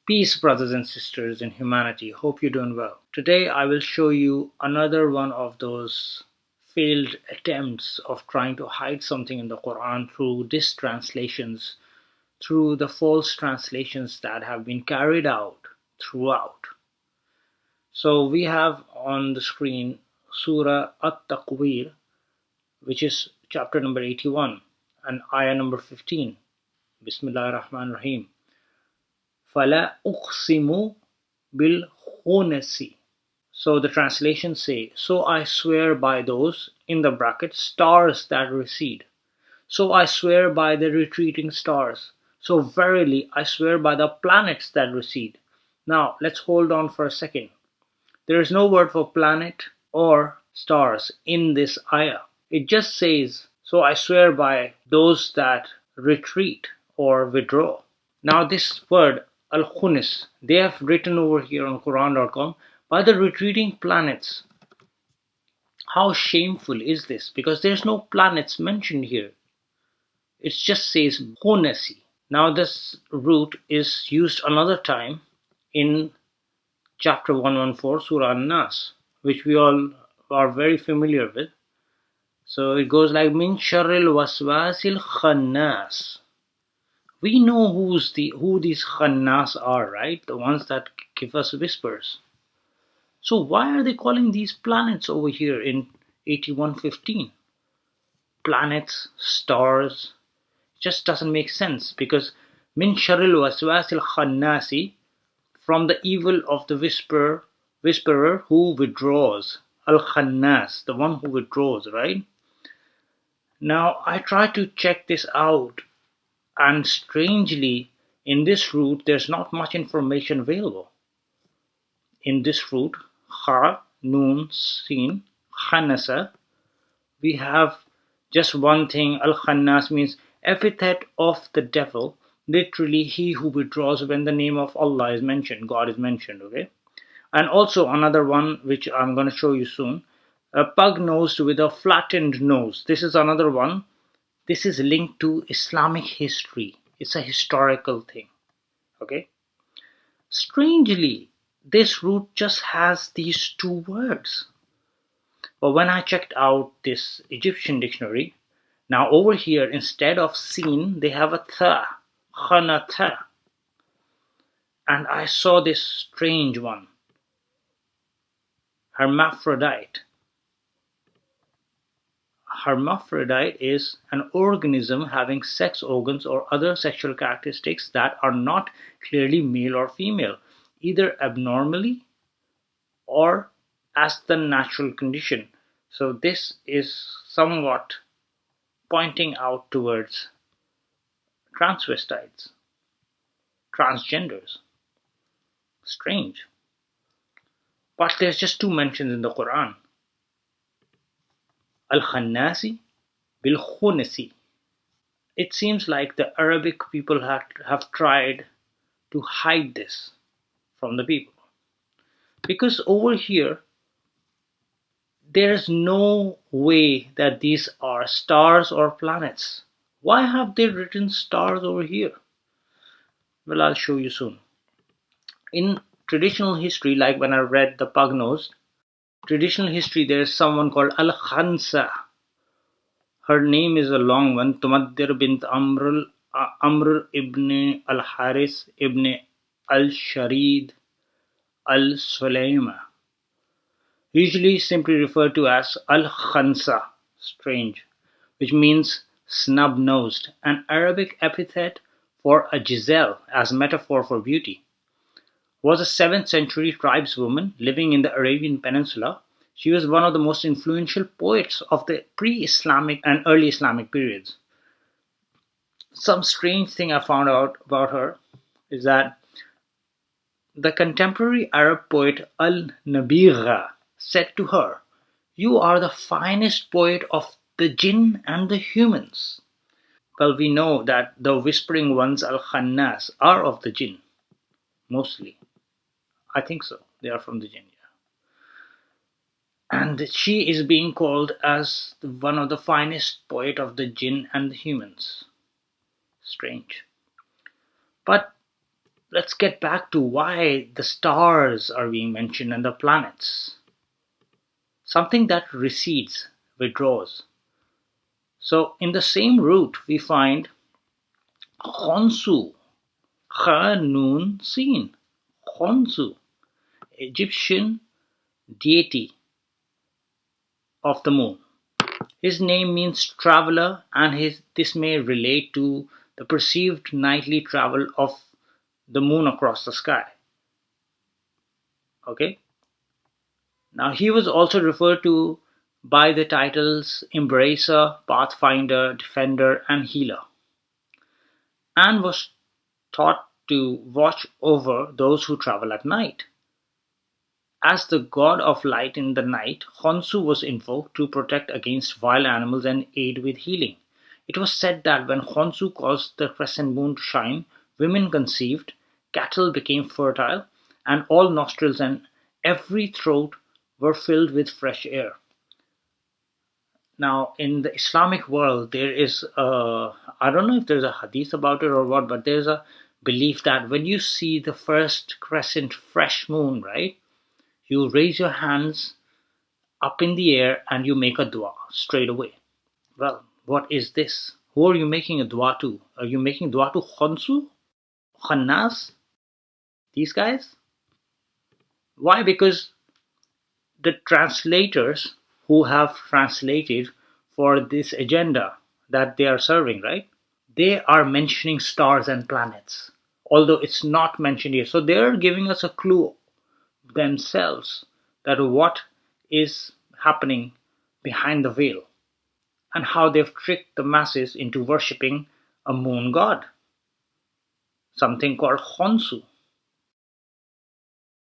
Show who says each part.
Speaker 1: Peace, brothers and sisters in humanity. Hope you're doing well. Today I will show you another one of those failed attempts of trying to hide something in the Quran through distranslations, through the false translations that have been carried out throughout. So we have on the screen Surah At Takwir, which is chapter number 81 and ayah number 15. Bismillahir Rahmanir Rahim. فَلَا أُقْسِمُ بِالْخُنَّسِ. So the translations say, so I swear by those, in the bracket, stars that recede. So I swear by the retreating stars. So verily I swear by the planets that recede. Now let's hold on for a second. There is no word for planet or stars in this ayah. It just says, so I swear by those that retreat or withdraw. Now this word Khunnas, they have written over here on Quran.com, by the retreating planets. How shameful is this? Because there's no planets mentioned here. It just says Khunasi. Now this root is used another time in chapter 114, Surah An-Nas, which we all are very familiar with. So it goes like Min sharril waswasil Khannas. We know who these Khannas are, right? The ones that give us whispers. So why are they calling these planets over here in 8115? Planets, stars, just doesn't make sense, because min sharril waswasil khannasi, from the evil of the whisperer who withdraws. Al Khannas, the one who withdraws, right? Now I tried to check this out, and strangely in this root there's not much information available. In this root, Kha, Noon, Sin, Khannasa, we have just one thing. Al-Khannas means epithet of the devil, literally he who withdraws when the name of Allah is mentioned, God is mentioned, okay? And also another one which I'm going to show you soon, a pug-nosed with a flattened nose. This is another one. This is linked to Islamic history. It's a historical thing, okay? Strangely, this root just has these two words. But when I checked out this Egyptian dictionary, now over here instead of sin they have a tha, khanatha. And I saw this strange one, hermaphrodite. Hermaphrodite is an organism having sex organs or other sexual characteristics that are not clearly male or female, either abnormally or as the natural condition. So this is somewhat pointing out towards transvestites, transgenders. Strange. But there's just two mentions in the Quran. Al-Khannasi bil-Khunasi. It seems like the Arabic people have tried to hide this from the people. Because over here, there's no way that these are stars or planets. Why have they written stars over here? Well, I'll show you soon. In traditional history, like when I read the Pug-Nosed, traditional history, there is someone called Al-Khansa. Her name is a long one, Tumaddir bint Amr ibn al-Haris ibn al-Sharid al-Sulaima. Usually simply referred to as Al-Khansa, strange, which means snub-nosed, an Arabic epithet for a Giselle as metaphor for beauty. Was a 7th century tribeswoman living in the Arabian Peninsula. She was one of the most influential poets of the pre-Islamic and early Islamic periods. Some strange thing I found out about her is that the contemporary Arab poet Al-Nabigha said to her, "You are the finest poet of the jinn and the humans." Well, we know that the whispering ones, Al-Khannas, are of the jinn, mostly. I think so. They are from the jinn, yeah. And she is being called as one of the finest poet of the jinn and the humans. Strange. But let's get back to why the stars are being mentioned and the planets. Something that recedes, withdraws. So in the same root we find Khonsu, Khanun Sin, Khonsu, Egyptian deity of the moon. His name means traveler, and this may relate to the perceived nightly travel of the moon across the sky. Okay? Now he was also referred to by the titles Embracer, Pathfinder, Defender, and Healer, and was thought to watch over those who travel at night. As the god of light in the night, Khonsu was invoked to protect against wild animals and aid with healing. It was said that when Khonsu caused the crescent moon to shine, women conceived, cattle became fertile, and all nostrils and every throat were filled with fresh air. Now, in the Islamic world, there is I don't know if there's a hadith about it or what, but there's a belief that when you see the first crescent fresh moon, right, you raise your hands up in the air and you make a dua straight away. Well, what is this? Who are you making a dua to? Are you making dua to Khonsu? Khannas? These guys? Why? Because the translators who have translated for this agenda that they are serving, right? They are mentioning stars and planets, although it's not mentioned here. So they're giving us a clue themselves that what is happening behind the veil and how they've tricked the masses into worshipping a moon god, something called Khonsu.